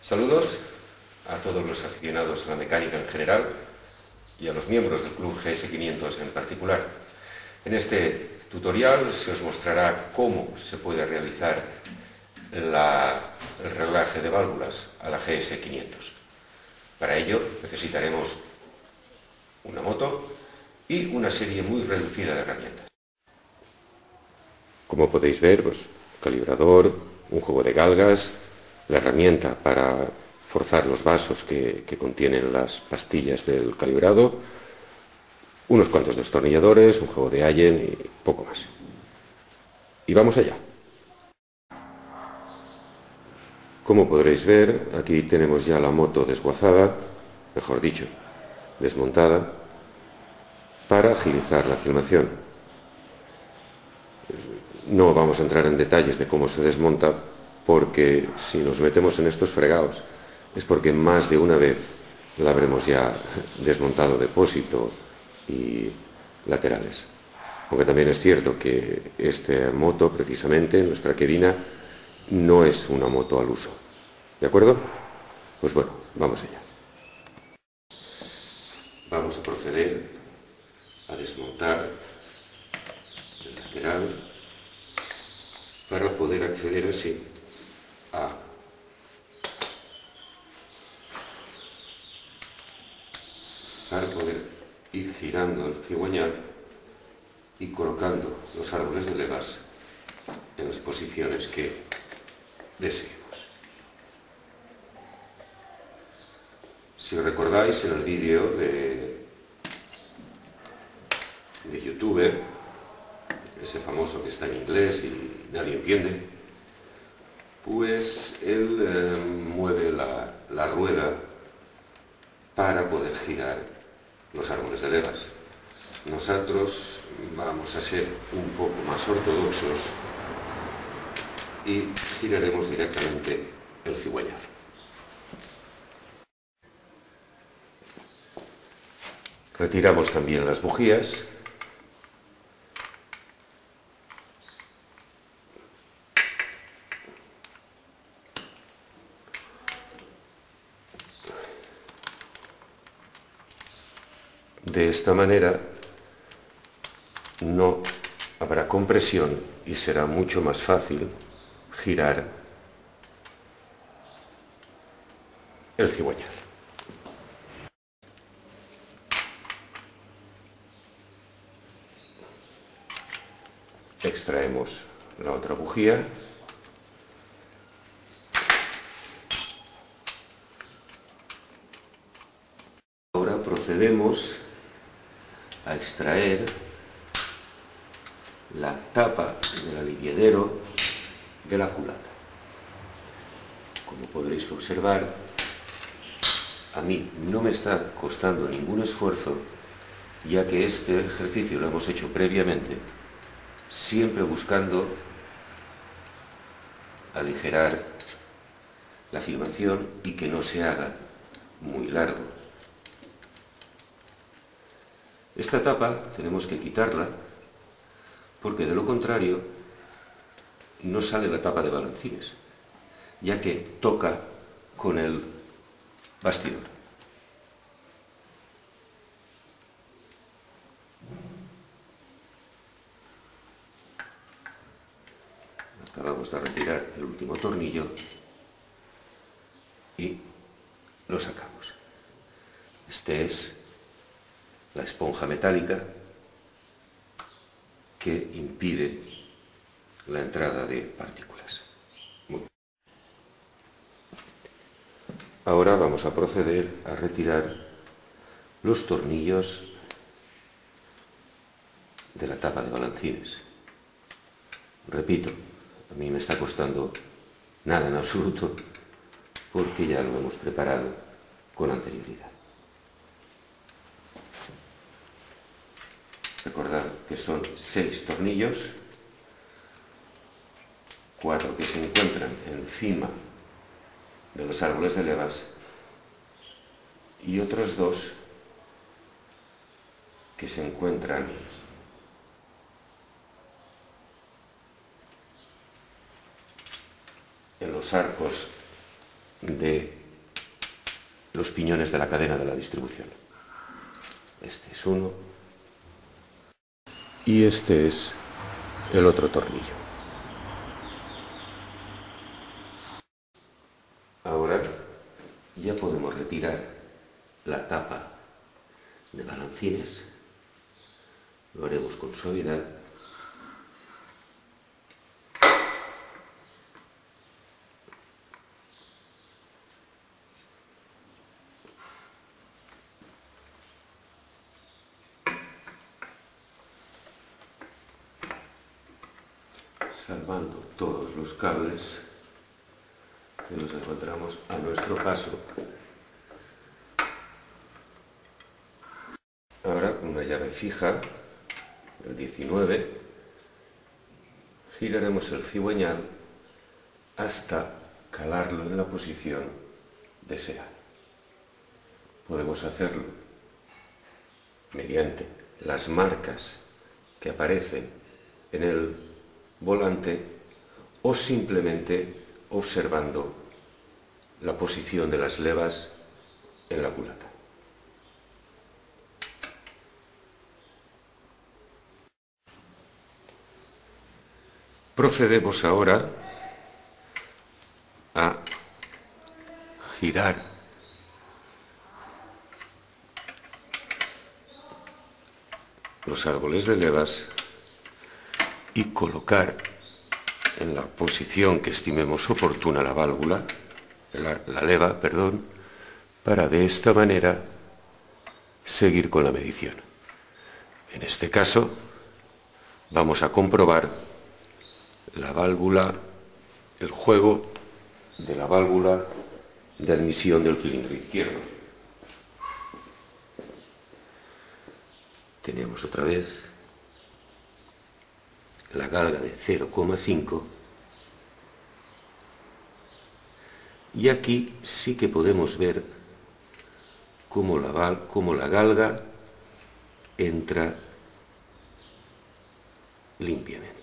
Saludos a todos los aficionados a la mecánica en general y a los miembros del Club GS500 en particular. En este tutorial se os mostrará cómo se puede realizar el reglaje de válvulas a la GS500. Para ello necesitaremos una moto y una serie muy reducida de herramientas. Como podéis ver, calibrador, un juego de galgas, la herramienta para forzar los vasos que contienen las pastillas del calibrado, unos cuantos destornilladores, un juego de Allen y poco más. Y vamos allá. Como podréis ver, aquí tenemos ya la moto desguazada, mejor dicho, desmontada, para agilizar la filmación. No vamos a entrar en detalles de cómo se desmonta, porque si nos metemos en estos fregados es porque más de una vez la habremos ya desmontado depósito y laterales. Aunque también es cierto que esta moto, precisamente, nuestra Kevina, no es una moto al uso. ¿De acuerdo? Pues bueno, vamos allá. Vamos a proceder a desmontar el lateral para poder acceder así para poder ir girando el cigüeñal y colocando los árboles de levas en las posiciones que deseemos. Si os recordáis, en el vídeo de YouTuber, ese famoso que está en inglés y nadie entiende, pues él mueve la rueda para poder girar los árboles de levas. Nosotros vamos a ser un poco más ortodoxos y giraremos directamente el cigüeñal. Retiramos también las bujías. De esta manera no habrá compresión y será mucho más fácil girar el cigüeñal. Extraemos la otra bujía. Ahora procedemos a extraer la tapa del aliviadero de la culata. Como podréis observar, a mí no me está costando ningún esfuerzo, ya que este ejercicio lo hemos hecho previamente, siempre buscando aligerar la filmación y que no se haga muy largo. Esta tapa tenemos que quitarla, porque de lo contrario no sale la tapa de balancines, ya que toca con el bastidor. Acabamos de retirar el último tornillo y lo sacamos. Este es la esponja metálica que impide la entrada de partículas. Ahora vamos a proceder a retirar los tornillos de la tapa de balancines. Repito, a mí me está costando nada en absoluto, porque ya lo hemos preparado con anterioridad. Recordad que son 6 tornillos, 4 que se encuentran encima de los árboles de levas y otros 2 que se encuentran en los arcos de los piñones de la cadena de la distribución. Este es uno y este es el otro tornillo. Ahora ya podemos retirar la tapa de balancines. Lo haremos con suavidad. Salvando todos los cables que nos encontramos a nuestro paso. Ahora con una llave fija, el 19, giraremos el cigüeñal hasta calarlo en la posición deseada. Podemos hacerlo mediante las marcas que aparecen en el volante o simplemente observando la posición de las levas en la culata. Procedemos ahora a girar los árboles de levas y colocar en la posición que estimemos oportuna la válvula, la leva, perdón, para de esta manera seguir con la medición. En este caso vamos a comprobar la válvula, el juego de la válvula de admisión del cilindro izquierdo. Tenemos otra vez la galga de 0,5 y aquí sí que podemos ver cómo la galga entra limpiamente.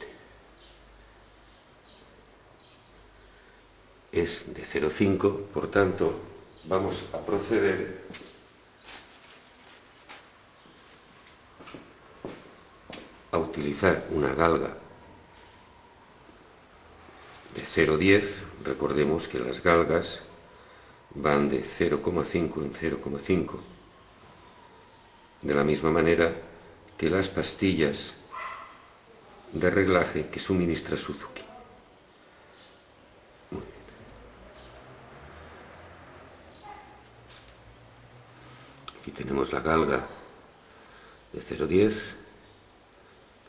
Es de 0,5, por tanto vamos a proceder a utilizar una galga de 0,10. Recordemos que las galgas van de 0,5 en 0,5, de la misma manera que las pastillas de reglaje que suministra Suzuki. Muy bien. Aquí tenemos la galga de 0,10.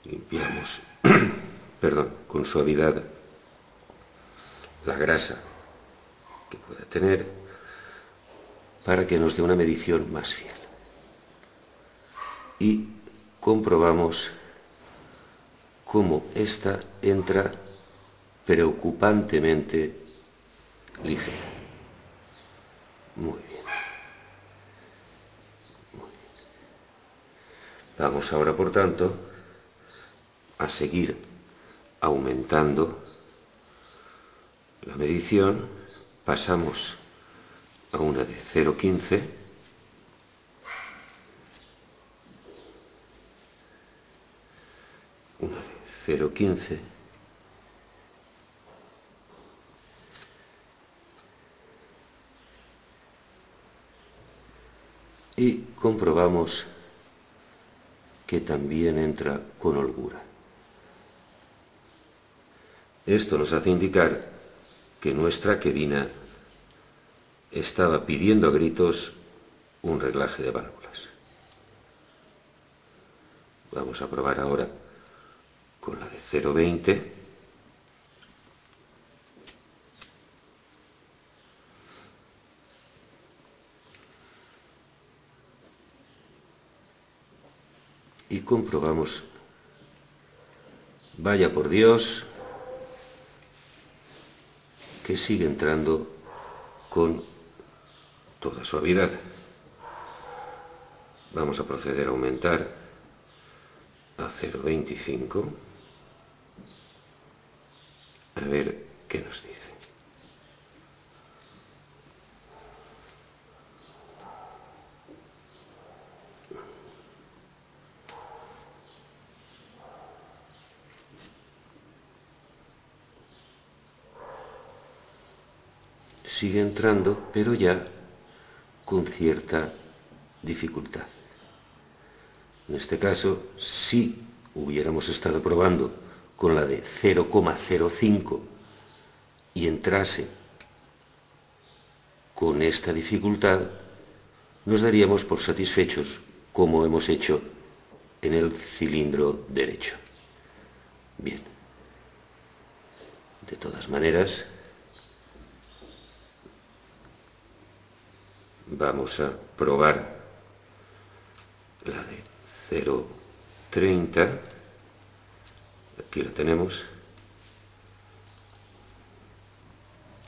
Limpiamos con suavidad la grasa que pueda tener para que nos dé una medición más fiel. Y comprobamos cómo esta entra preocupantemente ligera. Muy bien. Muy bien. Vamos ahora, por tanto, a seguir aumentando la medición. Pasamos a una de 0,15, una de 0,15 y comprobamos que también entra con holgura. Esto nos hace indicar que nuestra querina estaba pidiendo a gritos un reglaje de válvulas. Vamos a probar ahora con la de 0,20. Y comprobamos, vaya por Dios, que sigue entrando con toda suavidad. Vamos a proceder a aumentar a 0,25 a ver qué nos dice. sigue entrando, pero ya con cierta dificultad. En este caso, si hubiéramos estado probando con la de 0,05 y entrase con esta dificultad, nos daríamos por satisfechos, como hemos hecho en el cilindro derecho. Bien. De todas maneras, vamos a probar la de 0,30. Aquí la tenemos.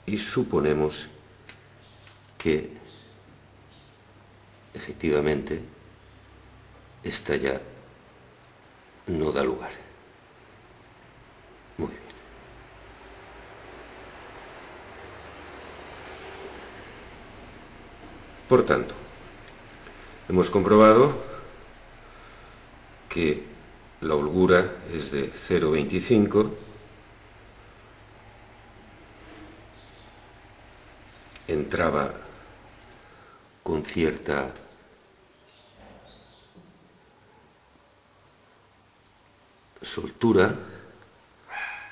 Y suponemos que efectivamente esta ya no da lugar. Muy bien. Por tanto, hemos comprobado que la holgura es de 0,25, entraba con cierta soltura,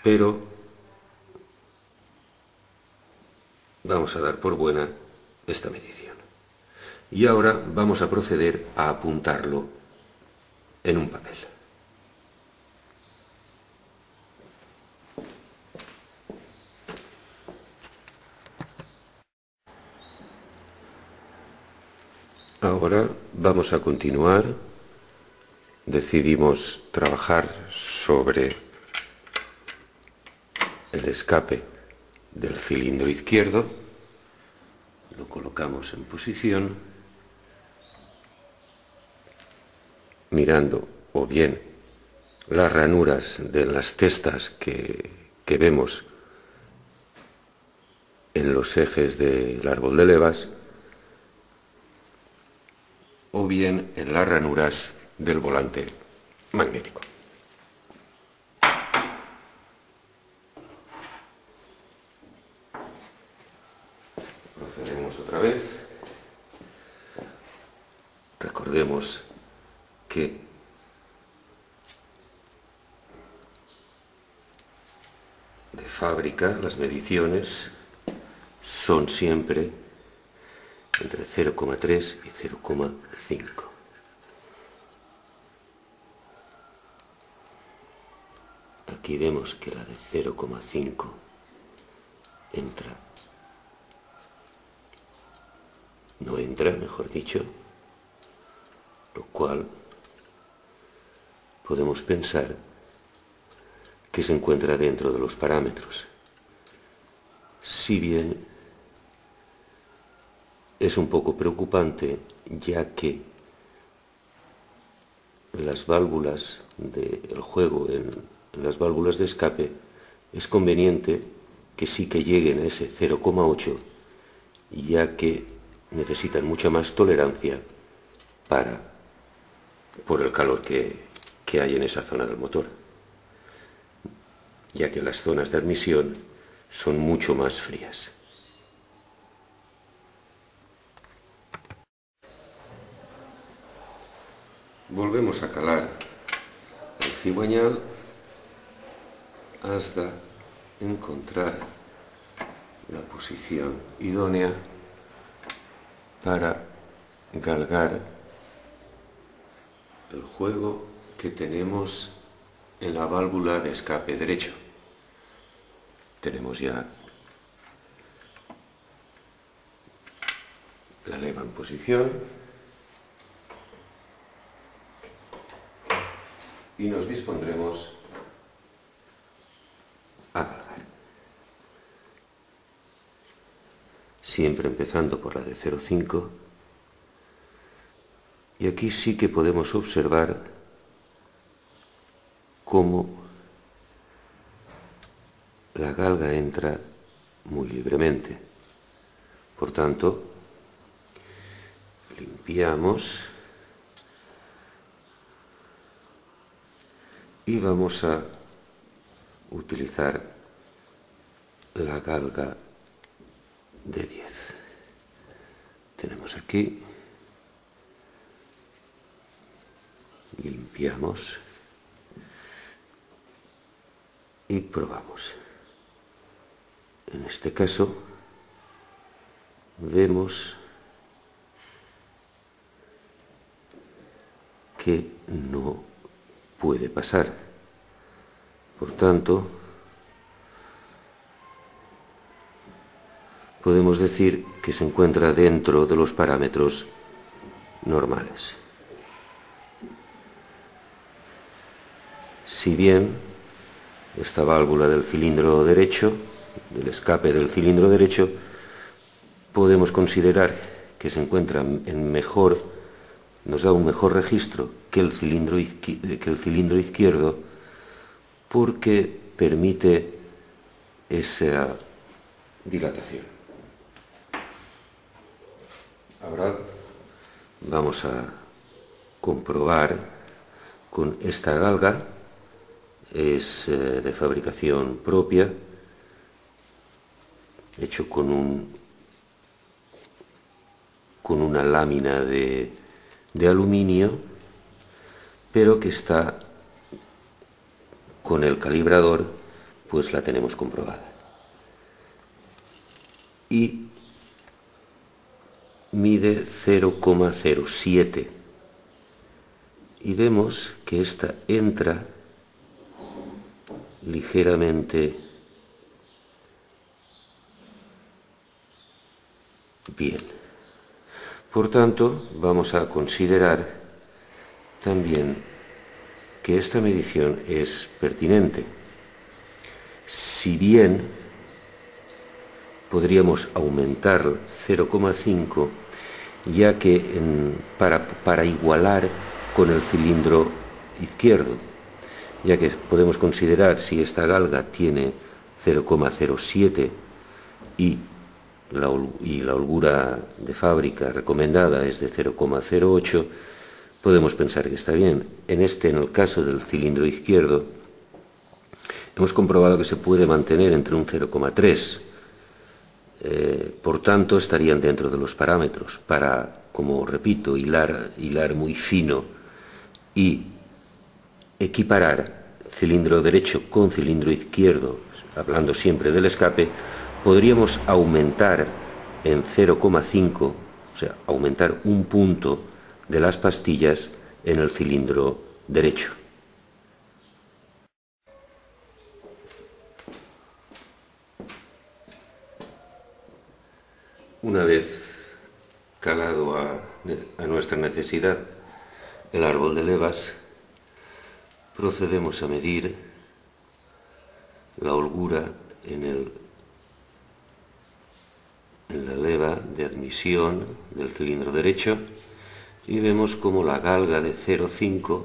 pero vamos a dar por buena esta medición. Y ahora vamos a proceder a apuntarlo en un papel. Ahora vamos a continuar. Decidimos trabajar sobre el escape del cilindro izquierdo. Lo colocamos en posición, mirando o bien las ranuras de las cestas que vemos en los ejes del árbol de levas, o bien en las ranuras del volante magnético. Procedemos otra vez. Recordemos que de fábrica las mediciones son siempre entre 0,3 y 0,5. Aquí vemos que la de 0,5 no entra, mejor dicho, lo cual podemos pensar que se encuentra dentro de los parámetros. Si bien es un poco preocupante, ya que las válvulas del juego, en las válvulas de escape, es conveniente que sí que lleguen a ese 0,8, ya que necesitan mucha más tolerancia por el calor que hay en esa zona del motor, ya que las zonas de admisión son mucho más frías. Volvemos a calar el cigüeñal hasta encontrar la posición idónea para galgar el juego que tenemos en la válvula de escape derecho. Tenemos ya la leva en posición y nos dispondremos a galgar. Siempre empezando por la de 0,5, y aquí sí que podemos observar cómo la galga entra muy libremente. Por tanto, limpiamos y vamos a utilizar la galga de 10. Tenemos aquí, limpiamos y probamos. En este caso vemos que no puede pasar. Por tanto, podemos decir que se encuentra dentro de los parámetros normales. Si bien esta válvula del cilindro derecho, del escape del cilindro derecho, podemos considerar que se encuentra en mejor, nos da un mejor registro que el cilindro izquierdo, porque permite esa dilatación. Ahora vamos a comprobar con esta galga. Es de fabricación propia, hecho con una lámina de aluminio, pero que está con el calibrador, pues la tenemos comprobada. Y mide 0,07 y vemos que esta entra ligeramente bien. Por tanto, vamos a considerar también que esta medición es pertinente. Si bien podríamos aumentar 0,5, ya que para igualar con el cilindro izquierdo, ya que podemos considerar, si esta galga tiene 0,07 y la holgura de fábrica recomendada es de 0,08, podemos pensar que está bien. En el caso del cilindro izquierdo, hemos comprobado que se puede mantener entre un 0,3. Por tanto, estarían dentro de los parámetros. Para, como repito, hilar muy fino y equiparar cilindro derecho con cilindro izquierdo, hablando siempre del escape, podríamos aumentar en 0,5, o sea, aumentar un punto de las pastillas en el cilindro derecho. Una vez calado a nuestra necesidad el árbol de levas, procedemos a medir la holgura en la leva de admisión del cilindro derecho y vemos como la galga de 0,5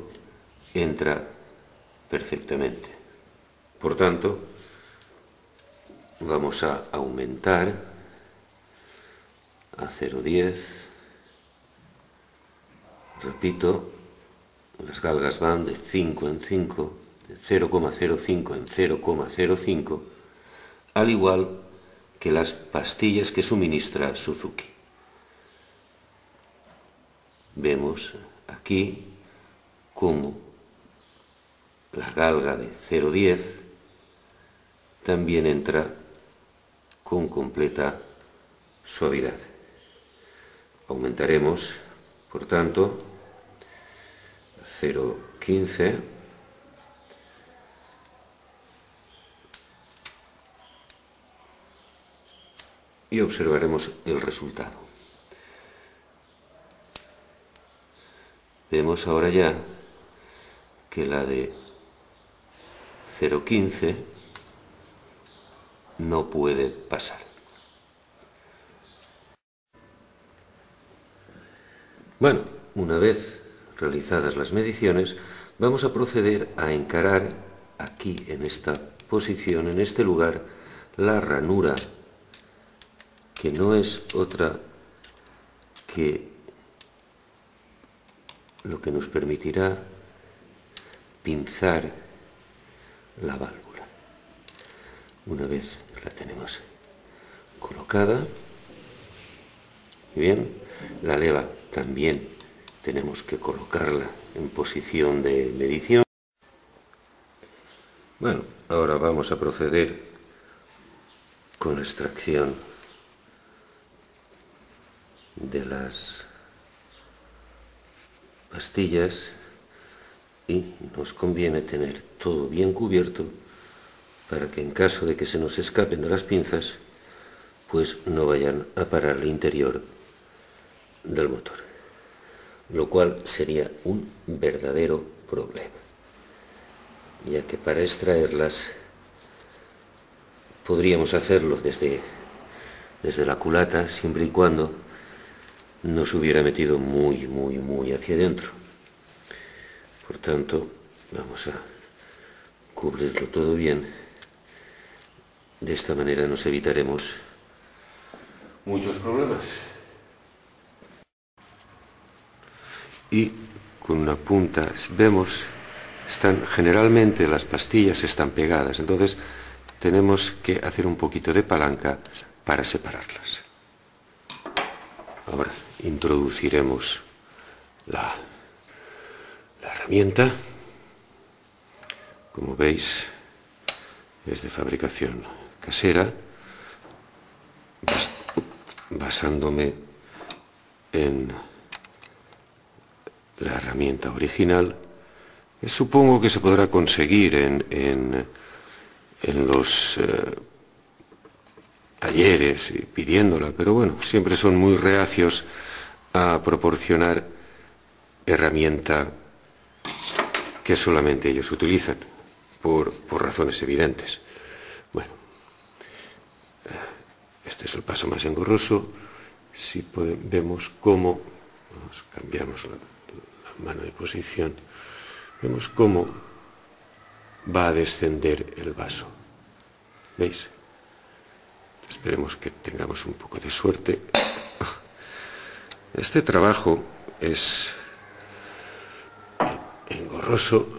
entra perfectamente. Por tanto, vamos a aumentar a 0,10. Repito, las galgas van de 5 en 5, de 0,05 en 0,05, al igual que las pastillas que suministra Suzuki. Vemos aquí cómo la galga de 0,10 también entra con completa suavidad. Aumentaremos, por tanto, 0,15 y observaremos el resultado. Vemos ahora ya que la de 0,15 no puede pasar. Bueno, una vez realizadas las mediciones, vamos a proceder a encarar aquí, en esta posición, en este lugar, la ranura, que no es otra que lo que nos permitirá pinzar la válvula. Una vez la tenemos colocada, bien. La leva también tenemos que colocarla en posición de medición. Bueno, ahora vamos a proceder con la extracción de las pastillas y nos conviene tener todo bien cubierto para que en caso de que se nos escapen de las pinzas, pues no vayan a parar al interior del motor, lo cual sería un verdadero problema, ya que para extraerlas podríamos hacerlo desde la culata, siempre y cuando nos hubiera metido muy hacia adentro. Por tanto, vamos a cubrirlo todo bien. De esta manera nos evitaremos muchos problemas. Y con una punta, vemos, generalmente las pastillas están pegadas, entonces tenemos que hacer un poquito de palanca para separarlas. Ahora introduciremos la herramienta. Como veis, es de fabricación casera, basándome en la herramienta original, que supongo que se podrá conseguir en los talleres y pidiéndola, pero bueno, siempre son muy reacios a proporcionar herramienta que solamente ellos utilizan, por razones evidentes. Bueno, este es el paso más engorroso. Si vemos cómo, cambiamos la mano de posición, vemos cómo va a descender el vaso. ¿Veis? Esperemos que tengamos un poco de suerte. Este trabajo es engorroso,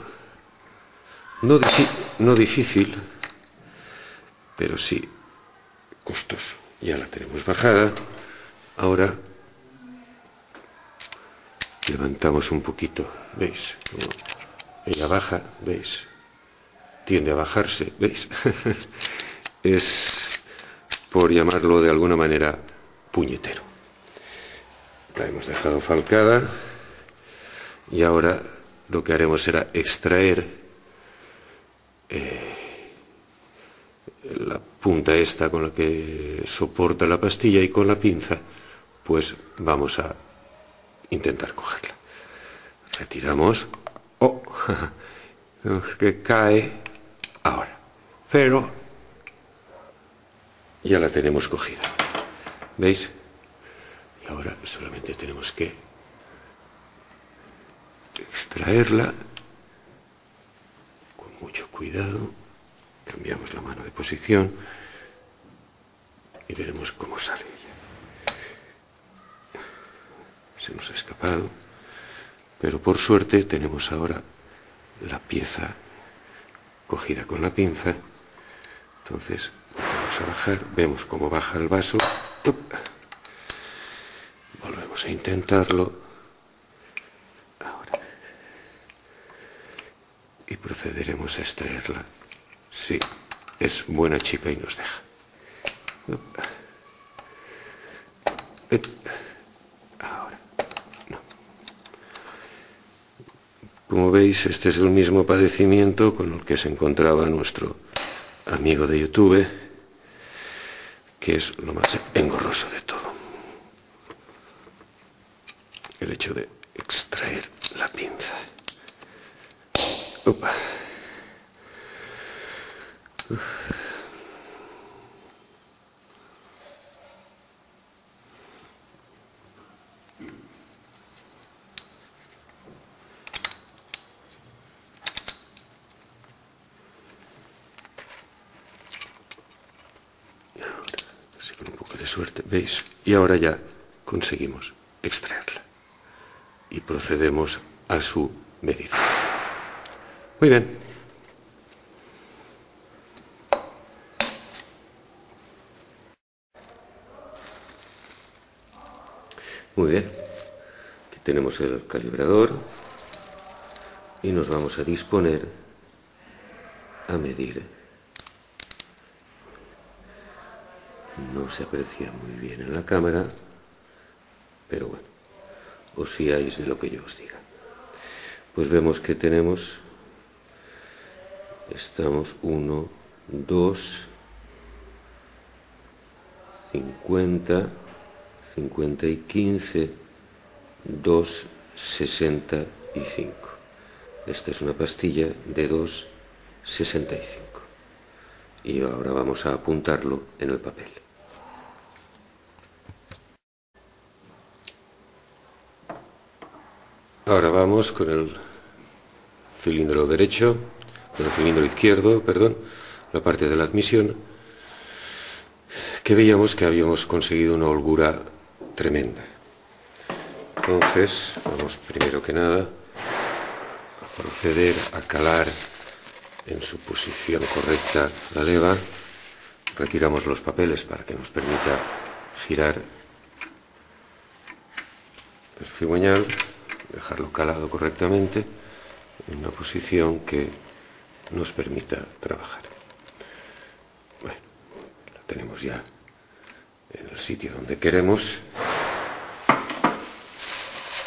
no difícil, pero sí costoso. Ya la tenemos bajada. Ahora levantamos un poquito. ¿Veis? Como ella baja, ¿veis? Tiende a bajarse, ¿veis? Es, por llamarlo de alguna manera, puñetero. La hemos dejado falcada y ahora lo que haremos será extraer la punta esta con la que soporta la pastilla, y con la pinza pues vamos a intentar cogerla. Retiramos. ¡Oh! Que cae ahora, pero ya la tenemos cogida. ¿Veis? Y ahora solamente tenemos que extraerla con mucho cuidado. Cambiamos la mano de posición y veremos cómo sale ella. Se nos ha escapado, pero por suerte tenemos ahora la pieza cogida con la pinza. Entonces vamos a bajar, vemos cómo baja el vaso. Volvemos a intentarlo. Ahora. Y procederemos a extraerla. Sí, es buena chica y nos deja. Ahora, no. Como veis, este es el mismo padecimiento con el que se encontraba nuestro amigo de YouTube, que es lo más engorroso de todo. El hecho de extraer la pinza. Upa. Así con un poco de suerte, ¿veis? Y ahora ya conseguimos extraerla y procedemos a su medición. Muy bien. Muy bien, aquí tenemos el calibrador y nos vamos a disponer a medir. No se aprecia muy bien en la cámara, pero bueno, os fiáis de lo que yo os diga. Pues vemos que estamos 1, 2, 50, 50 y 15, 2, 65. Esta es una pastilla de 2,65. Y ahora vamos a apuntarlo en el papel. Ahora vamos con el cilindro derecho, con el cilindro izquierdo, perdón, la parte de la admisión, que veíamos que habíamos conseguido una holgura tremenda. Entonces, vamos primero que nada a proceder a calar en su posición correcta la leva. Retiramos los papeles para que nos permita girar el cigüeñal, dejarlo calado correctamente en una posición que nos permita trabajar. Bueno, la tenemos ya en el sitio donde queremos.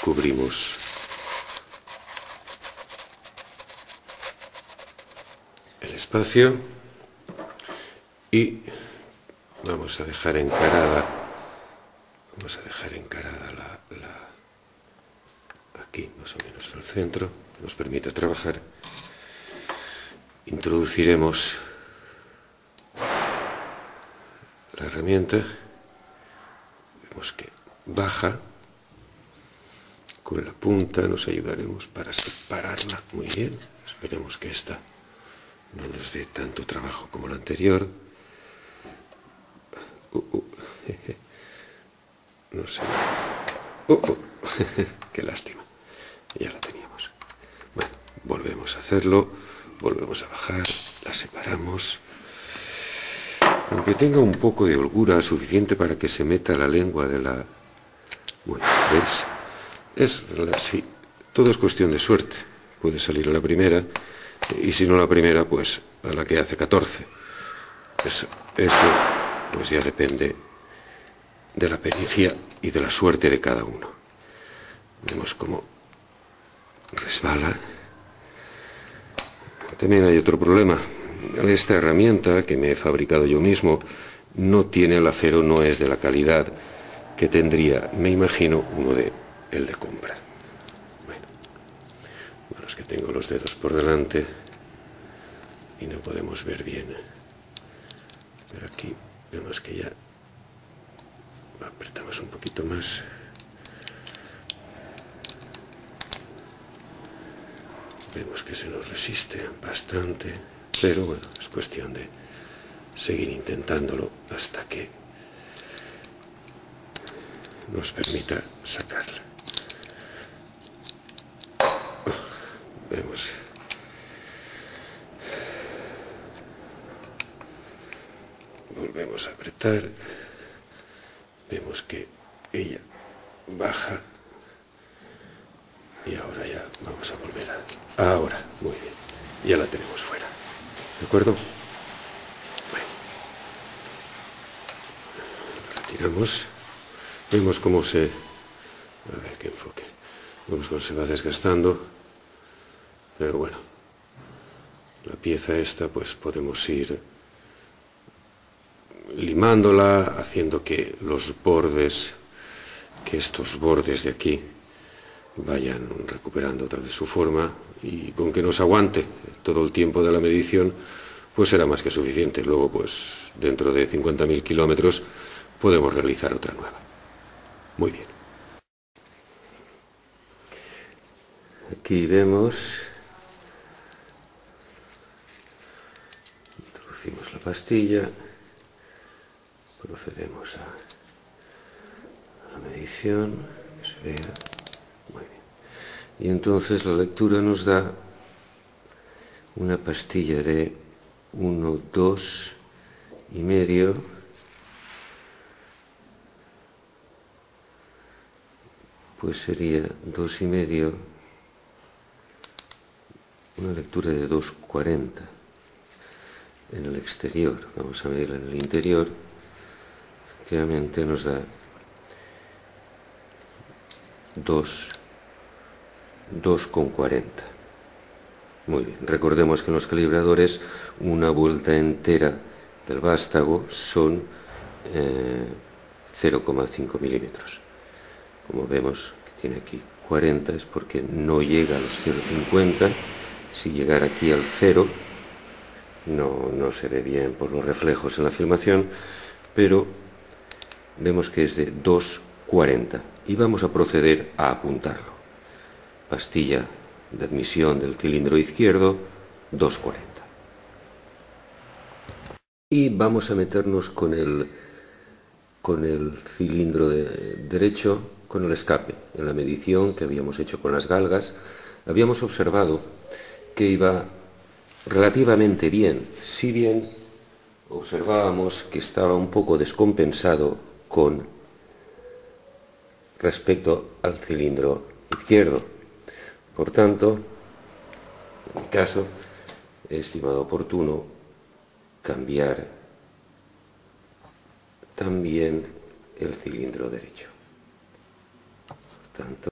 Cubrimos el espacio y vamos a dejar encarada aquí más o menos en el centro, que nos permite trabajar. Introduciremos la herramienta, vemos que baja, con la punta nos ayudaremos para separarla muy bien. Esperemos que esta no nos dé tanto trabajo como la anterior. No sé. Qué lástima. Ya la teníamos. Bueno, volvemos a hacerlo, volvemos a bajar, la separamos. Aunque tenga un poco de holgura suficiente para que se meta la lengua de la... Bueno, ¿veis? Sí, todo es cuestión de suerte. Puede salir a la primera, y si no la primera, pues a la que hace 14. Eso pues ya depende de la pericia y de la suerte de cada uno. Vemos cómo resbala. También hay otro problema. Esta herramienta que me he fabricado yo mismo no tiene el acero, no es de la calidad que tendría, me imagino, el de compra. Bueno, es que tengo los dedos por delante y no podemos ver bien. Pero aquí vemos que ya apretamos un poquito más. Vemos que se nos resiste bastante, pero bueno, es cuestión de seguir intentándolo hasta que nos permita sacarla. Vemos. Volvemos a apretar. Vemos que ella baja. Y ahora ya vamos a volver a... Ahora, muy bien. Ya la tenemos fuera. ¿De acuerdo? Bueno. La retiramos. Vemos cómo se... A ver qué enfoque. Vemos cómo se va desgastando. Pero bueno. La pieza esta, pues podemos ir limándola, haciendo que los bordes, que estos bordes de aquí vayan recuperando otra vez su forma, y con que nos aguante todo el tiempo de la medición, pues será más que suficiente. Luego, pues dentro de 50.000 kilómetros podemos realizar otra nueva. Muy bien. Aquí vemos, introducimos la pastilla, procedemos a la medición, que se vea. Muy bien. Y entonces la lectura nos da una pastilla de 1, 2 y medio, pues sería 2,5, una lectura de 2,40 en el exterior. Vamos a medirla en el interior. Efectivamente nos da 2,40. Muy bien, recordemos que en los calibradores una vuelta entera del vástago son 0,5 milímetros. Como vemos que tiene aquí 40 es porque no llega a los 0,50. Si llegara aquí al 0 no se ve bien por los reflejos en la filmación, pero vemos que es de 2,40 y vamos a proceder a apuntarlo. Pastilla de admisión del cilindro izquierdo, 2,40. Y vamos a meternos con el cilindro derecho, con el escape. En la medición que habíamos hecho con las galgas, habíamos observado que iba relativamente bien, si bien observábamos que estaba un poco descompensado con respecto al cilindro izquierdo. Por tanto, en mi caso, he estimado oportuno cambiar también el cilindro derecho. Por tanto,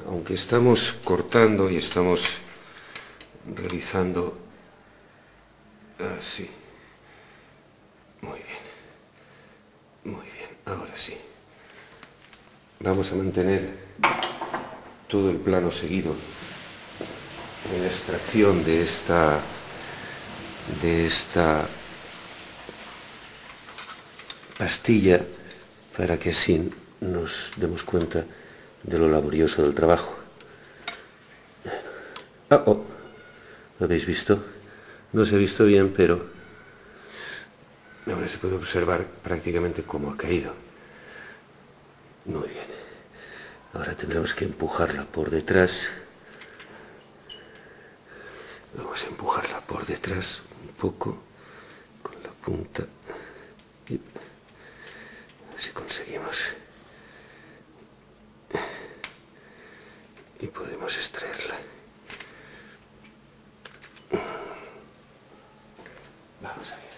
aunque estamos cortando y estamos realizando así, muy bien, ahora sí, vamos a mantener todo el plano seguido en la extracción de esta pastilla para que así nos demos cuenta de lo laborioso del trabajo. ¿Lo habéis visto? No se ha visto bien, pero ahora se puede observar prácticamente cómo ha caído. Muy bien. Ahora tendremos que empujarla por detrás. Vamos a empujarla por detrás un poco con la punta. Y a ver si conseguimos. Y podemos extraerla. Vamos a ver.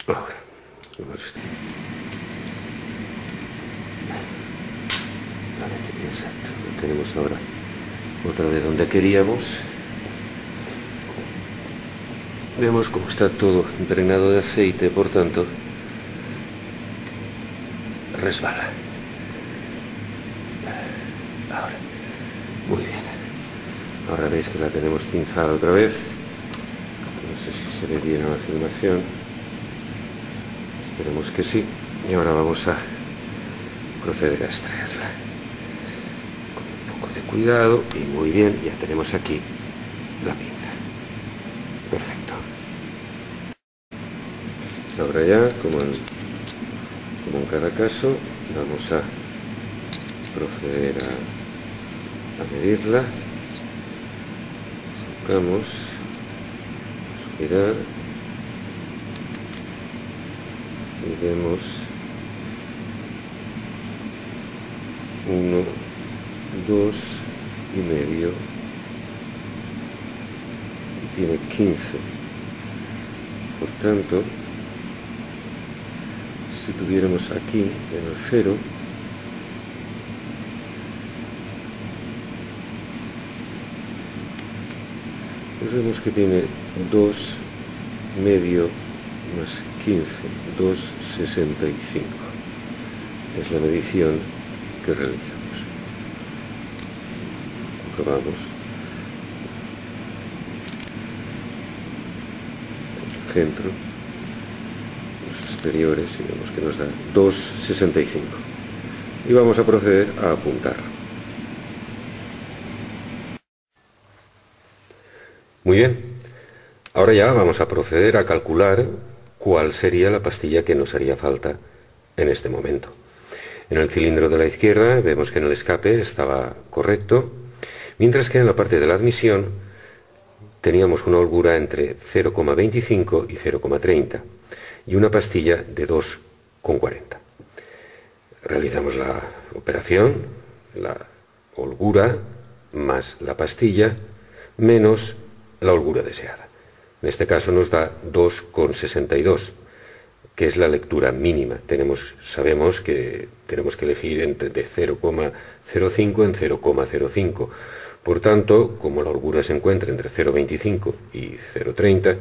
Ahora, exacto, lo tenemos ahora otra vez donde queríamos. Vemos cómo está todo impregnado de aceite, por tanto, resbala. Ahora, muy bien. Ahora veis que la tenemos pinzada otra vez. No sé si se ve bien en la filmación. Esperemos que sí. Y ahora vamos a proceder a extraerla. Con un poco de cuidado y muy bien. Ya tenemos aquí la pinza. Perfecto. Ahora ya, como en cada caso, vamos a proceder a medirla. Sacamos, girar y vemos 1, 2,5 y tiene 15. Por tanto, si tuviéramos aquí en el 0, pues vemos que tiene 2,5 más 15, 2,65. Es la medición que realizamos. Comprobamos el centro, los exteriores, y vemos que nos da 2,65. Y vamos a proceder a apuntar. Muy bien. Ahora ya vamos a proceder a calcular cuál sería la pastilla que nos haría falta en este momento. En el cilindro de la izquierda vemos que en el escape estaba correcto Mientras que en la parte de la admisión teníamos una holgura entre 0,25 y 0,30 y una pastilla de 2,40. Realizamos la operación, la holgura más la pastilla menos la holgura deseada. En este caso nos da 2,62, que es la lectura mínima. Sabemos que tenemos que elegir entre de 0,05 en 0,05. Por tanto, como la holgura se encuentra entre 0,25 y 0,30,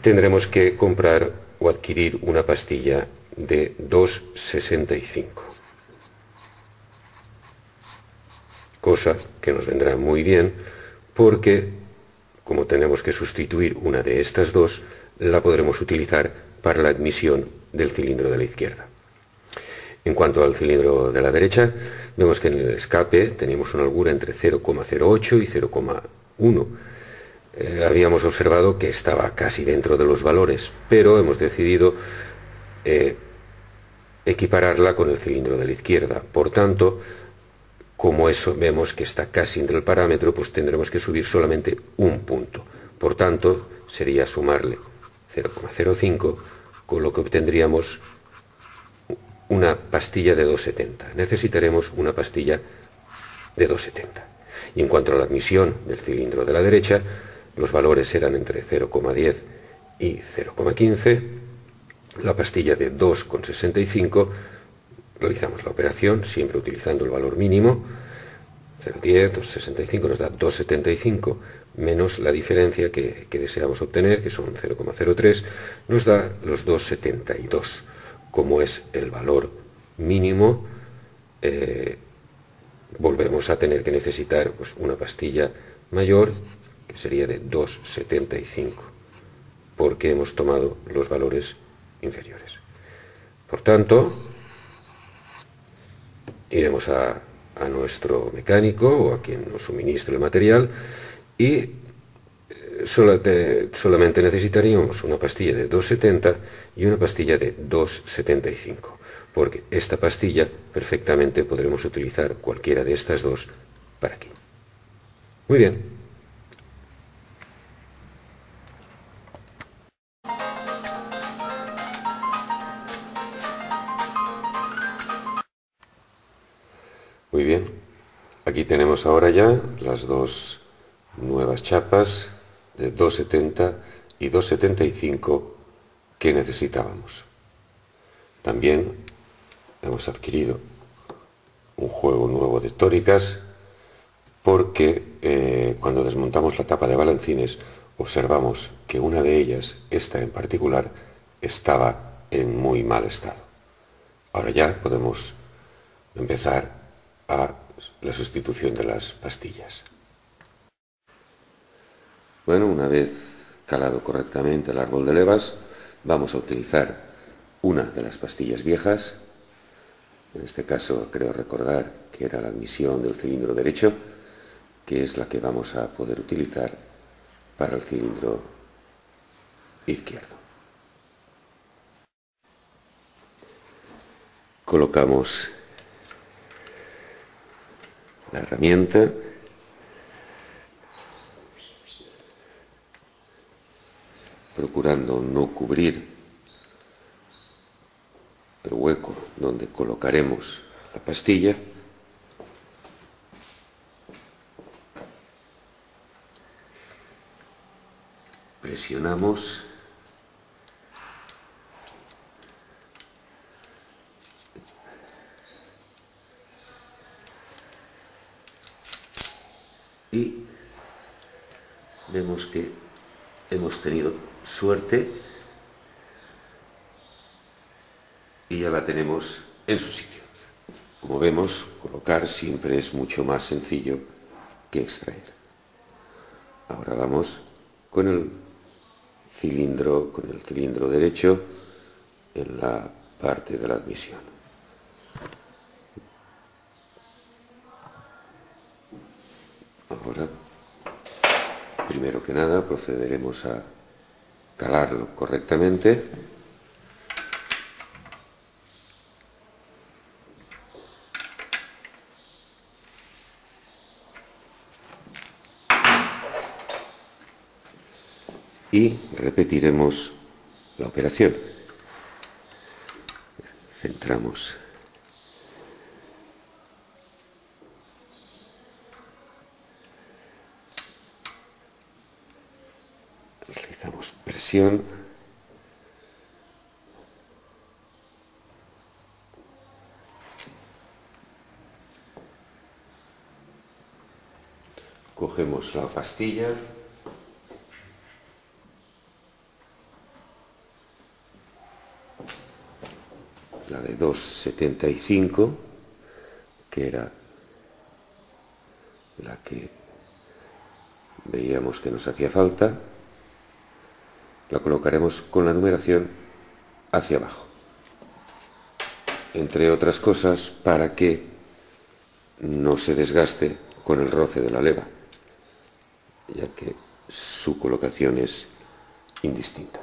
tendremos que comprar o adquirir una pastilla de 2,65. Cosa que nos vendrá muy bien porque, como tenemos que sustituir una de estas dos, la podremos utilizar para la admisión del cilindro de la izquierda. En cuanto al cilindro de la derecha, vemos que en el escape teníamos una holgura entre 0,08 y 0,1. Habíamos observado que estaba casi dentro de los valores, pero hemos decidido equipararla con el cilindro de la izquierda. Por tanto, como eso vemos que está casi entre el parámetro, pues tendremos que subir solamente un punto. Por tanto, sería sumarle 0,05, con lo que obtendríamos una pastilla de 2,70. Necesitaremos una pastilla de 2,70. Y en cuanto a la admisión del cilindro de la derecha, los valores eran entre 0,10 y 0,15. La pastilla de 2,65, realizamos la operación siempre utilizando el valor mínimo. 0,10, 2,65 nos da 2,75 menos la diferencia que deseamos obtener, que son 0,03, nos da los 2,72. Como es el valor mínimo, volvemos a tener que necesitar pues, una pastilla mayor, que sería de 2,75, porque hemos tomado los valores inferiores. Por tanto, iremos a nuestro mecánico o a quien nos suministre el material y solamente necesitaríamos una pastilla de 2,70 y una pastilla de 2,75, porque esta pastilla perfectamente podremos utilizar cualquiera de estas dos para aquí. Muy bien. Muy bien, aquí tenemos ahora ya las dos nuevas chapas de 2,70 y 2,75 que necesitábamos. También hemos adquirido un juego nuevo de tóricas porque cuando desmontamos la tapa de balancines observamos que una de ellas, esta en particular, estaba en muy mal estado. Ahora ya podemos empezar a la sustitución de las pastillas. Bueno, una vez calado correctamente el árbol de levas, vamos a utilizar una de las pastillas viejas. En este caso creo recordar que era la admisión del cilindro derecho, que es la que vamos a poder utilizar para el cilindro izquierdo. Colocamos la herramienta, procurando no cubrir el hueco donde colocaremos la pastilla. Presionamos y vemos que hemos tenido suerte y ya la tenemos en su sitio. Como vemos, colocar siempre es mucho más sencillo que extraer. Ahora vamos con el cilindro derecho en la parte de la admisión. Ahora, primero que nada, procederemos a calarlo correctamente. y repetiremos la operación. Centramos realizamos presión, cogemos la pastilla, la de 2,75, que era la que veíamos que nos hacía falta, la colocaremos con la numeración hacia abajo, entre otras cosas para que no se desgaste con el roce de la leva, ya que su colocación es indistinta.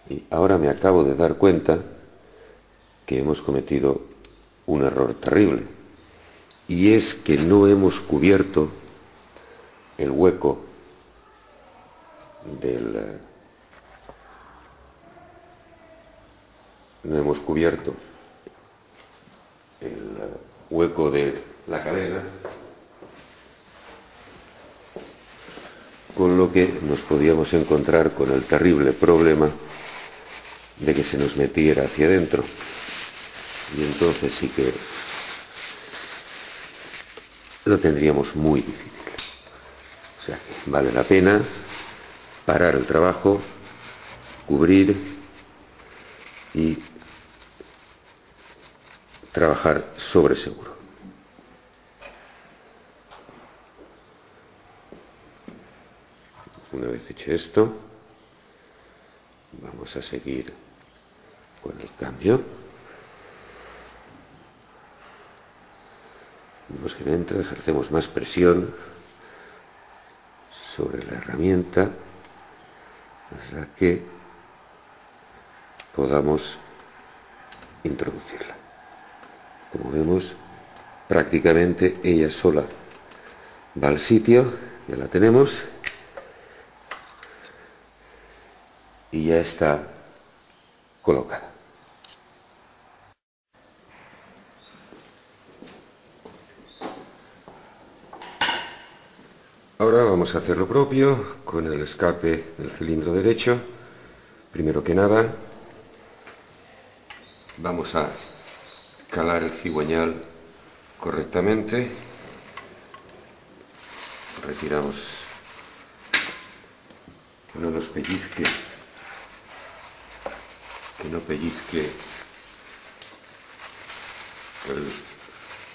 Y ahora me acabo de dar cuenta que hemos cometido un error terrible, y es que no hemos cubierto el hueco de la cadena, con lo que nos podíamos encontrar con el terrible problema de que se nos metiera hacia adentro, y entonces sí que lo tendríamos muy difícil. O sea que vale la pena parar el trabajo, cubrir y trabajar sobre seguro. Una vez hecho esto, vamos a seguir con el cambio. Vemos que entra, ejercemos más presión sobre la herramienta hasta que podamos introducirla. Como vemos, prácticamente ella sola va al sitio, ya la tenemos, y ya está colocada. Ahora vamos a hacer lo propio con el escape del cilindro derecho. Primero que nada, vamos a calar el cigüeñal correctamente. Retiramos que no nos pellizque, que no pellizque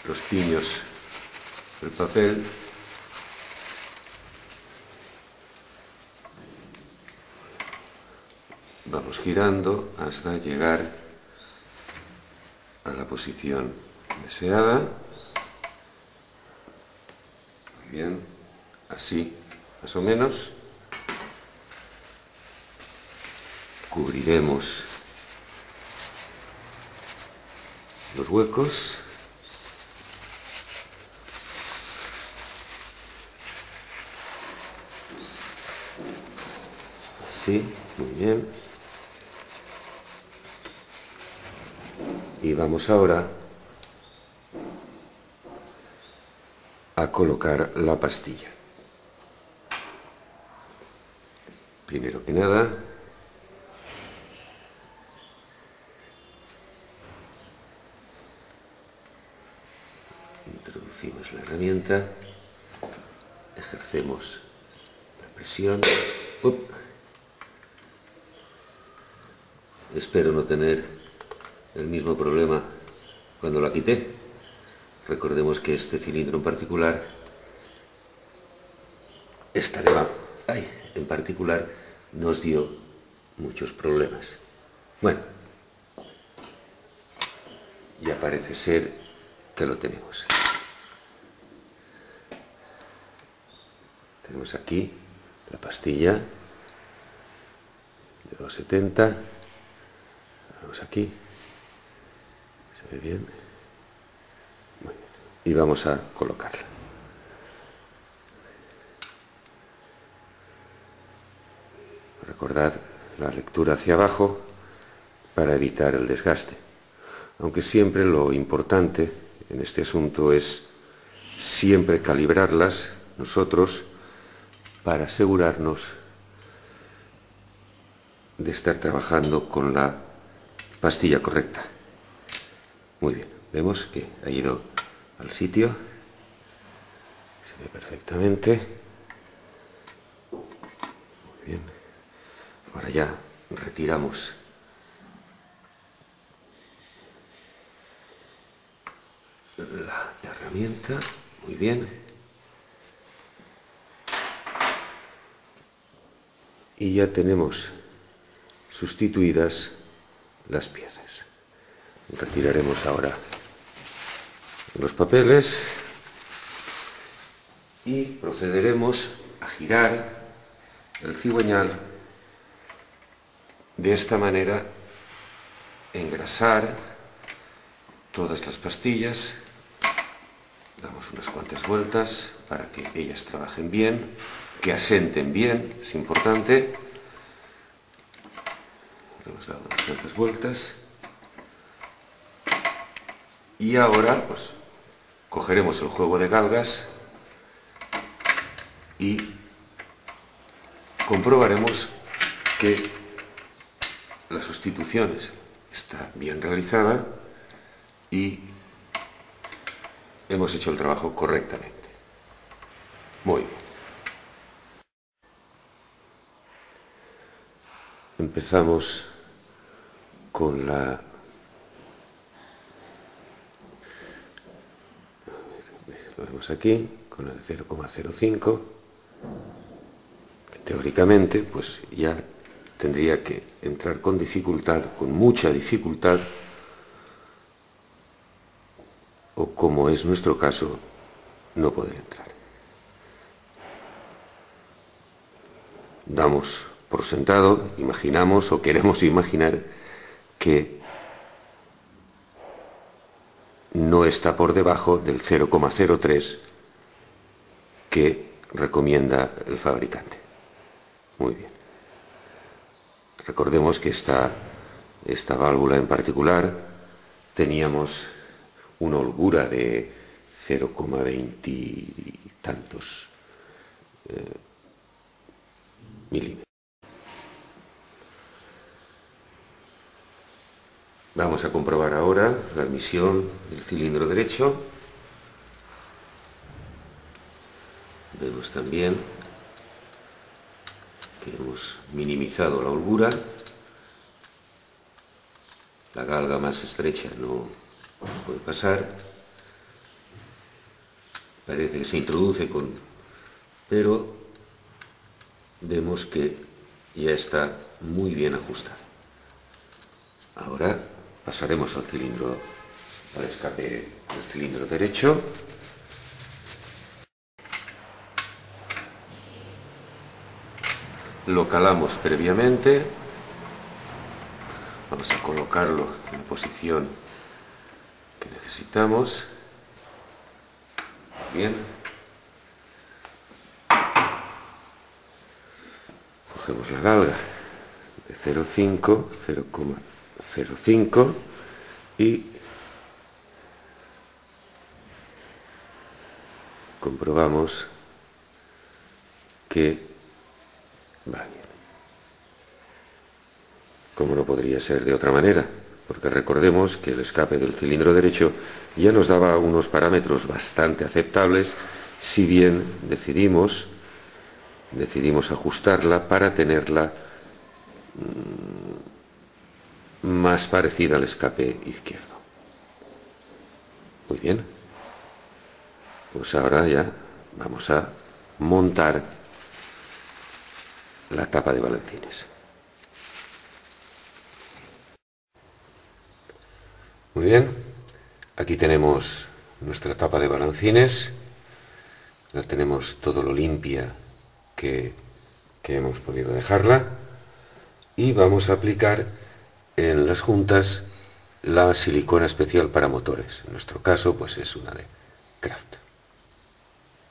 los piños del papel. Vamos girando hasta llegar a la posición deseada. Muy bien, así más o menos. Cubriremos los huecos. Así, muy bien. Y vamos ahora a colocar la pastilla. Primero que nada, introducimos la herramienta, ejercemos la presión. Espero no tener el mismo problema cuando la quité. Recordemos que este cilindro en particular, esta leva en particular, nos dio muchos problemas. Bueno, ya parece ser que lo tenemos. Tenemos aquí la pastilla de 2,70. Vamos aquí. ¿Se ve bien? Muy bien. Y vamos a colocarla. Recordad la lectura hacia abajo para evitar el desgaste. Aunque siempre lo importante en este asunto es siempre calibrarlas nosotros para asegurarnos de estar trabajando con la pastilla correcta. Muy bien, vemos que ha ido al sitio, se ve perfectamente. Muy bien, ahora ya retiramos la herramienta, muy bien, y ya tenemos sustituidas las piezas. Retiraremos ahora los papeles y procederemos a girar el cigüeñal de esta manera, engrasar todas las pastillas, damos unas cuantas vueltas para que ellas trabajen bien, que asenten bien, es importante. Hemos dado unas cuantas vueltas y ahora pues cogeremos el juego de galgas y comprobaremos que la sustitución está bien realizada y hemos hecho el trabajo correctamente. Muy bien. Empezamos con la... Lo vemos aquí, con la de 0,05, que teóricamente pues ya tendría que entrar con dificultad, con mucha dificultad, o como es nuestro caso, no poder entrar. Damos por sentado, imaginamos o queremos imaginar que no está por debajo del 0,03 que recomienda el fabricante. Muy bien. Recordemos que esta válvula en particular teníamos una holgura de 0,20 y tantos milímetros. Vamos a comprobar ahora la admisión del cilindro derecho. Vemos también que hemos minimizado la holgura. La galga más estrecha no puede pasar. Parece que se introduce pero vemos que ya está muy bien ajustado. Ahora pasaremos al escape del cilindro derecho. Lo calamos previamente. Vamos a colocarlo en la posición que necesitamos. Bien. Cogemos la galga de 0,05 y comprobamos que va bien. Como no podría ser de otra manera, porque recordemos que el escape del cilindro derecho ya nos daba unos parámetros bastante aceptables, si bien decidimos ajustarla para tenerla más parecida al escape izquierdo. Muy bien. Pues ahora ya vamos a montar la tapa de balancines. Muy bien. Aquí tenemos nuestra tapa de balancines. La tenemos todo lo limpia que hemos podido dejarla. Y vamos a aplicar en las juntas la silicona especial para motores. En nuestro caso, pues es una de Kraft.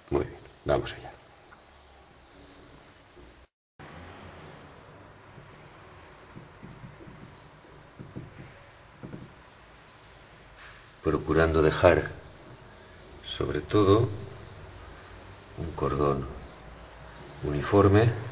Muy bien, vamos allá. procurando dejar sobre todo un cordón uniforme.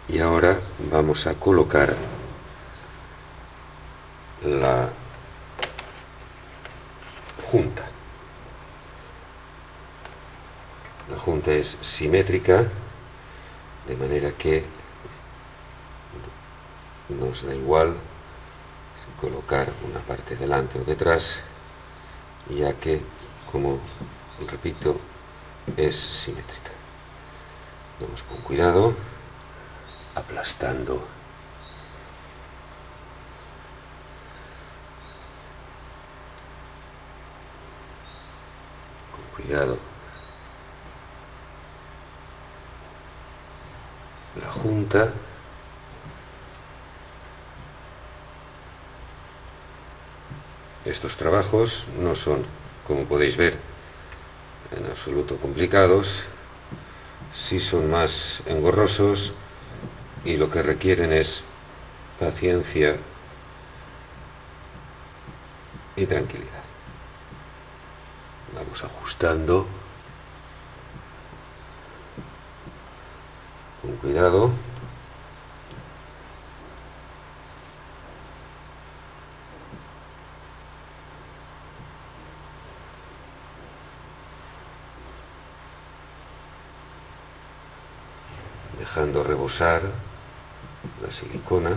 Y ahora vamos a colocar la junta. La junta es simétrica, de manera que nos da igual colocar una parte delante o detrás, ya que, como repito, es simétrica. Vamos con cuidado, aplastando con cuidado la junta. Estos trabajos no son, como podéis ver, en absoluto complicados, sí son más engorrosos y lo que requieren es paciencia y tranquilidad. Vamos ajustando con cuidado. Dejando rebosar la silicona.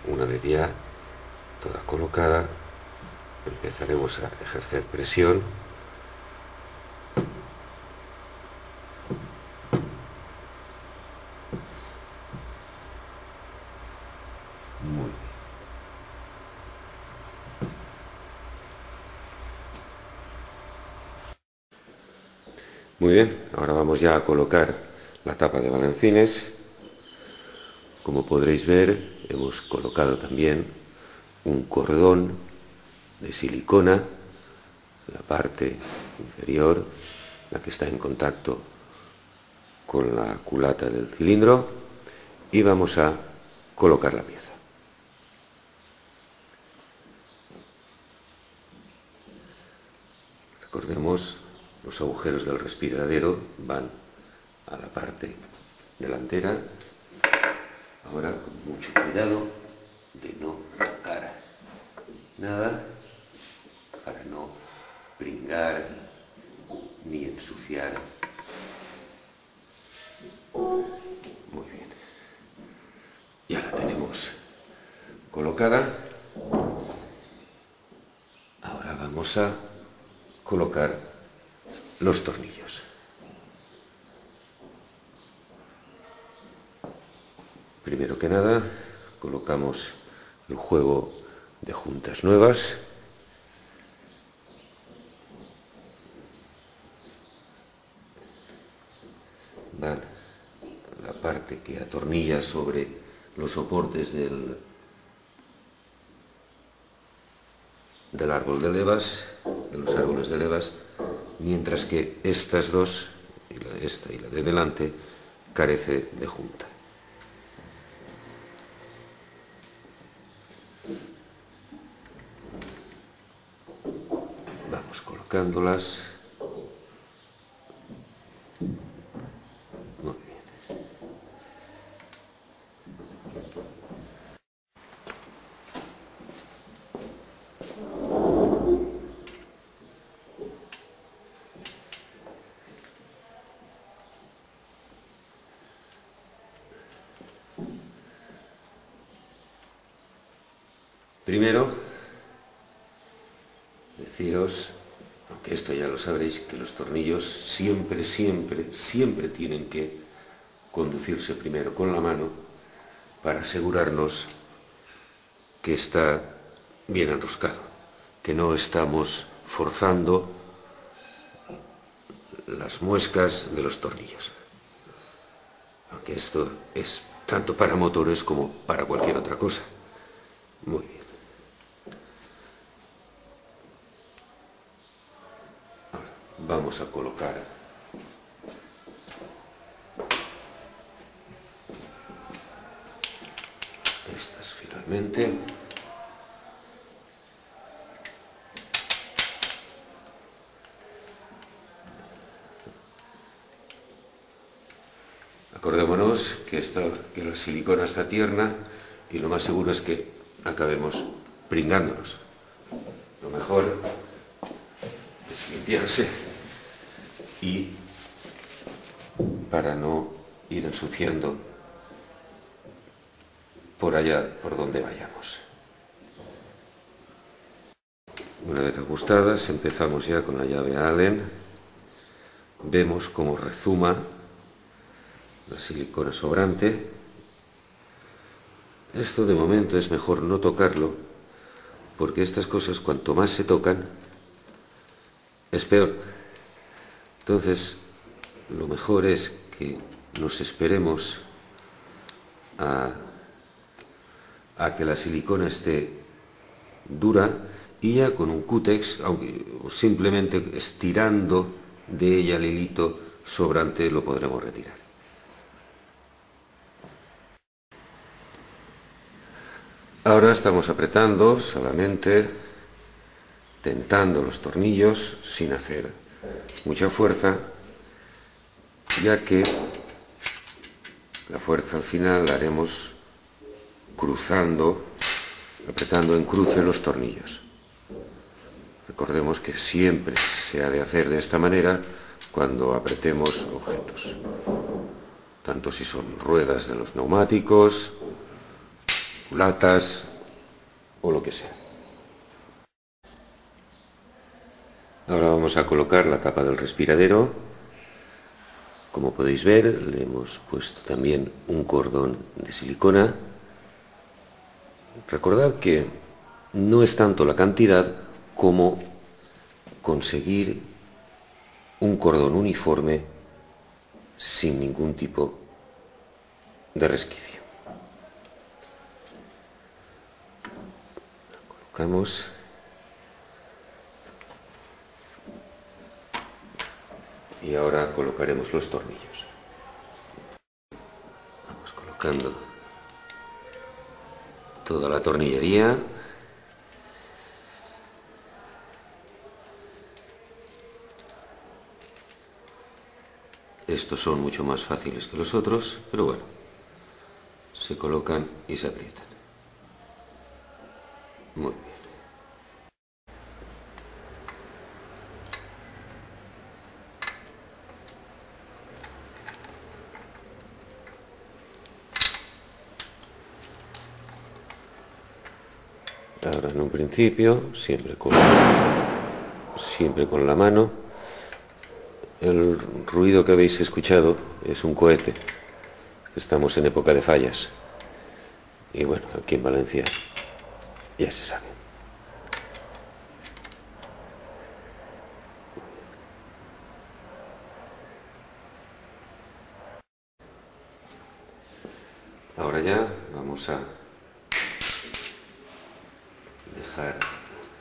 Una vez ya toda colocada, empezaremos a ejercer presión . Muy bien, ahora vamos ya a colocar la tapa de balancines. Como podréis ver, hemos colocado también un cordón de silicona en la parte inferior, la que está en contacto con la culata del cilindro, y vamos a colocar la pieza. Recordemos, los agujeros del respiradero van a la parte delantera. Ahora, con mucho cuidado de no tocar nada, para no pringar ni ensuciar. Muy bien. Ya la tenemos colocada. Ahora vamos a colocar los tornillos. Primero que nada, colocamos el juego de juntas nuevas. Van la parte que atornilla sobre los soportes del árbol de levas, de los árboles de levas, mientras que estas dos, esta y la de delante, carece de junta. Vamos colocándolas. Muy bien. Primero, deciros, aunque esto ya lo sabréis, que los tornillos siempre tienen que conducirse primero con la mano para asegurarnos que está bien enroscado, que no estamos forzando las muescas de los tornillos. Aunque esto es tanto para motores como para cualquier otra cosa. Muy bien. Ahora vamos a colocar estas finalmente. Acordémonos que la silicona está tierna y lo más seguro es que acabemos pringándonos. Lo mejor es limpiarse y para no ir ensuciando por allá por donde vayamos. Una vez ajustadas, empezamos ya con la llave Allen. Vemos cómo rezuma la silicona sobrante. Esto de momento es mejor no tocarlo, porque estas cosas cuanto más se tocan es peor. Entonces lo mejor es que nos esperemos a que la silicona esté dura y ya con un cútex, o simplemente estirando de ella el hilito sobrante, lo podremos retirar. Ahora estamos apretando solamente, tentando los tornillos sin hacer mucha fuerza, ya que la fuerza al final la haremos cruzando, apretando en cruce los tornillos. Recordemos que siempre se ha de hacer de esta manera cuando apretemos objetos, tanto si son ruedas de los neumáticos, latas o lo que sea. Ahora vamos a colocar la tapa del respiradero. Como podéis ver, le hemos puesto también un cordón de silicona. Recordad que no es tanto la cantidad como conseguir un cordón uniforme sin ningún tipo de resquicio. Colocamos y ahora colocaremos los tornillos. Vamos colocando toda la tornillería. Estos son mucho más fáciles que los otros, pero bueno, se colocan y se aprietan. Muy bien. Ahora en un principio, siempre con la mano. El ruido que habéis escuchado es un cohete. Estamos en época de fallas. Y bueno, aquí en Valencia ya se sabe. Ahora ya vamos a dejar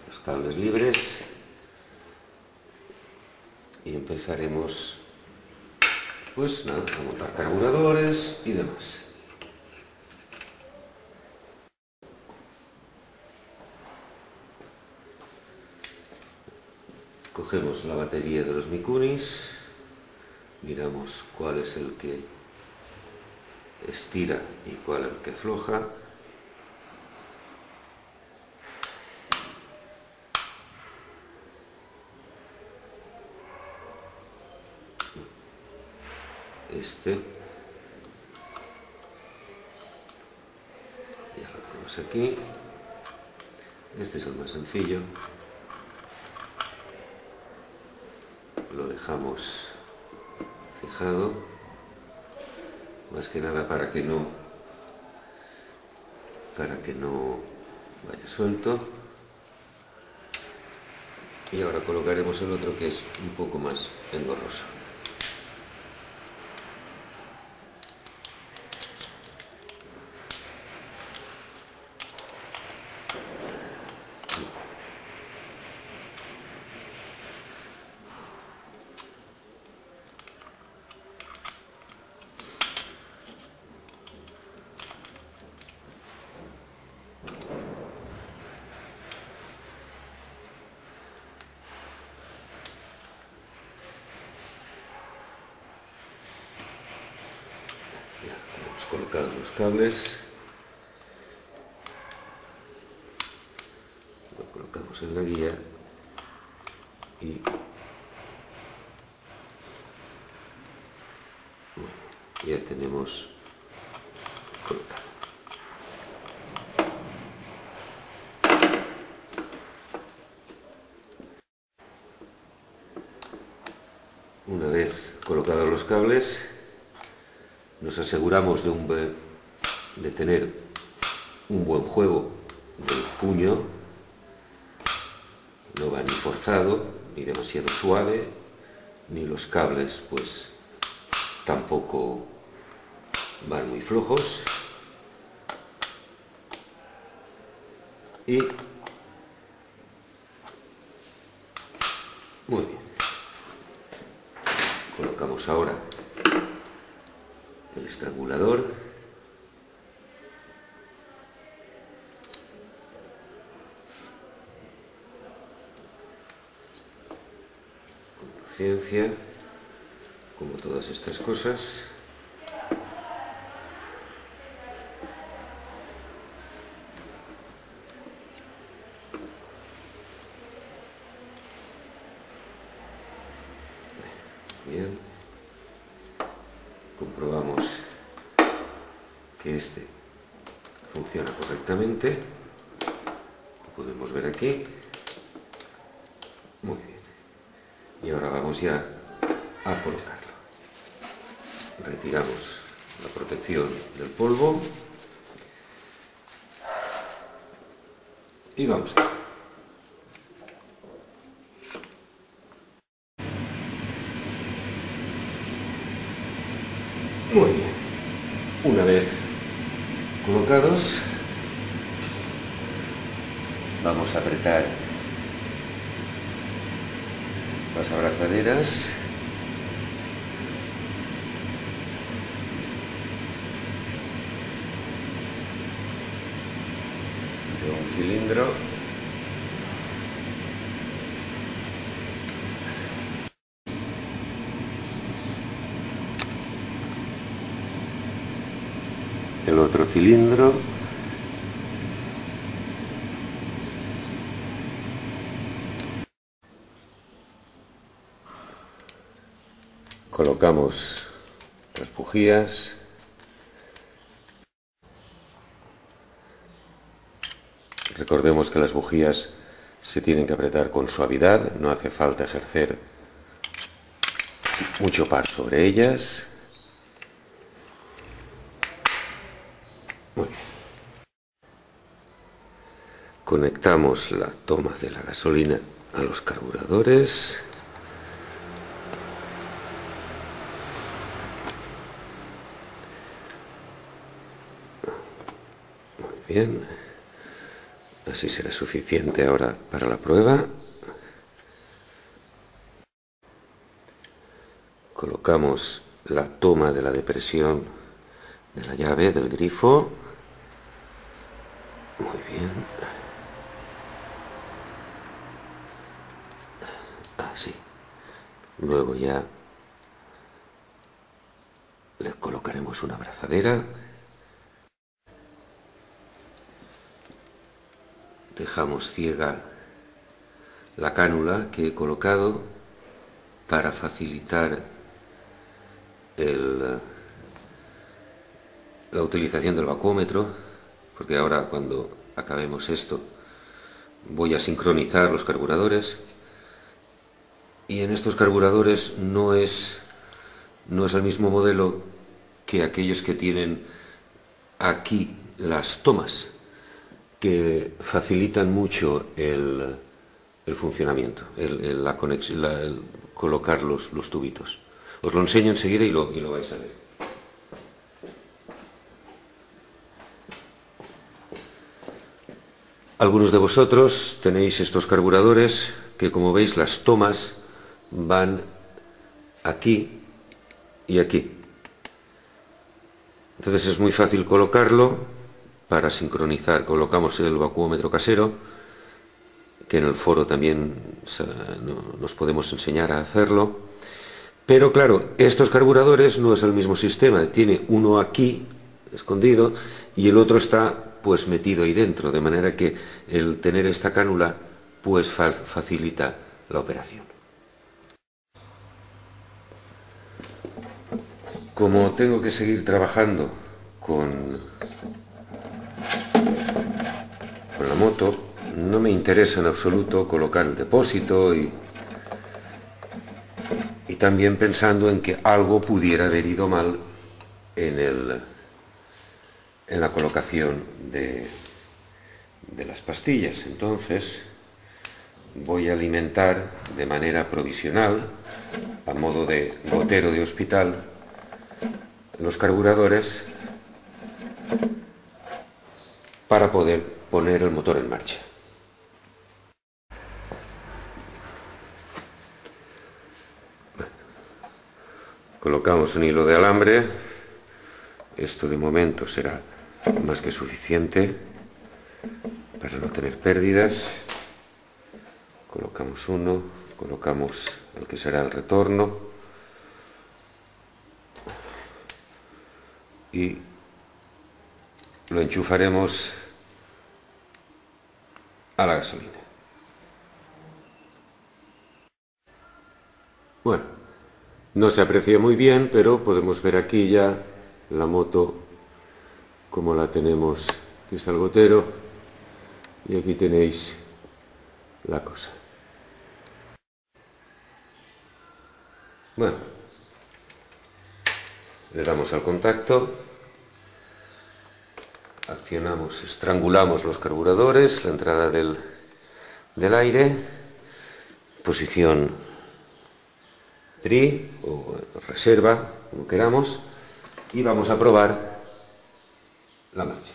los cables libres y empezaremos, pues nada, a montar carburadores y demás. Cogemos la batería de los Mikunis, miramos cuál es el que estira y cuál el que afloja. Este ya lo tenemos aquí. Este es el más sencillo. Lo dejamos fijado, más que nada para que no vaya suelto. Y ahora colocaremos el otro, que es un poco más engorroso. Ya tenemos colocados los cables. Lo colocamos en la guía y ya tenemos colocado. Una vez colocados los cables, nos aseguramos de tener un buen juego del puño. No va ni forzado, ni demasiado suave, ni los cables pues tampoco van muy flojos. Y muy bien. Colocamos ahora el estrangulador. Con paciencia, como todas estas cosas. Bien. Comprobamos que este funciona correctamente. Lo podemos ver aquí. Muy bien. Y ahora vamos ya a colocarlo. Retiramos la protección del polvo y vamos a... Muy bien. Una vez colocados, vamos a apretar las abrazaderas. De un cilindro. El otro cilindro. Colocamos las bujías. Recordemos que las bujías se tienen que apretar con suavidad, no hace falta ejercer mucho par sobre ellas. Muy bien. Conectamos la toma de la gasolina a los carburadores. Muy bien. Así será suficiente ahora para la prueba. Colocamos la toma de la depresión de la llave del grifo. Muy bien. Así. Luego ya le colocaremos una abrazadera. Dejamos ciega la cánula que he colocado para facilitar la utilización del vacuómetro, porque ahora cuando acabemos esto voy a sincronizar los carburadores, y en estos carburadores no es el mismo modelo que aquellos que tienen aquí las tomas, que facilitan mucho el funcionamiento, la conexión, el colocar los tubitos. Os lo enseño enseguida y lo vais a ver. Algunos de vosotros tenéis estos carburadores que, como veis, las tomas van aquí y aquí. Entonces es muy fácil colocarlo para sincronizar. Colocamos el vacuómetro casero, que en el foro también nos podemos enseñar a hacerlo. Pero claro, estos carburadores no es el mismo sistema. Tiene uno aquí, escondido, y el otro está pues metido ahí dentro, de manera que el tener esta cánula pues facilita la operación. Como tengo que seguir trabajando con la moto, no me interesa en absoluto colocar el depósito y también pensando en que algo pudiera haber ido mal en la colocación de las pastillas. Entonces voy a alimentar de manera provisional, a modo de gotero de hospital, los carburadores para poder poner el motor en marcha. Colocamos un hilo de alambre. Esto de momento será más que suficiente para no tener pérdidas. Colocamos uno, colocamos el que será el retorno y lo enchufaremos a la gasolina. Bueno, no se aprecia muy bien, pero podemos ver aquí ya la moto como la tenemos. Aquí está el gotero y aquí tenéis la cosa. Bueno, le damos al contacto, accionamos, estrangulamos los carburadores, la entrada del aire, posición tri o reserva, como queramos, y vamos a probar la marcha.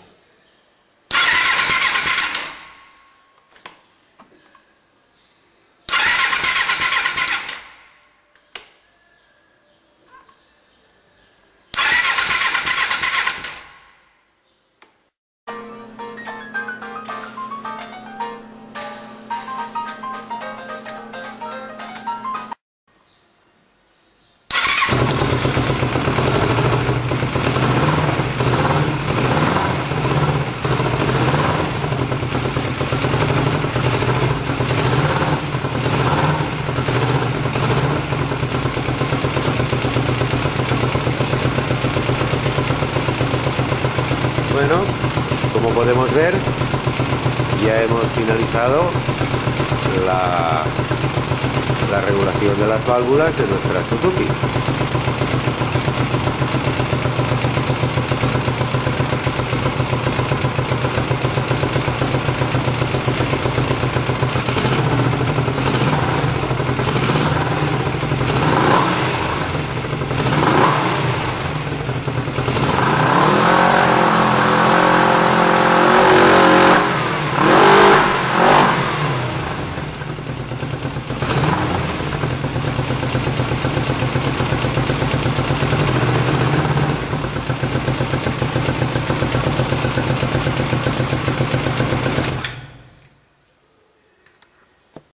Bueno, como podemos ver, ya hemos finalizado la regulación de las válvulas de nuestra Suzuki.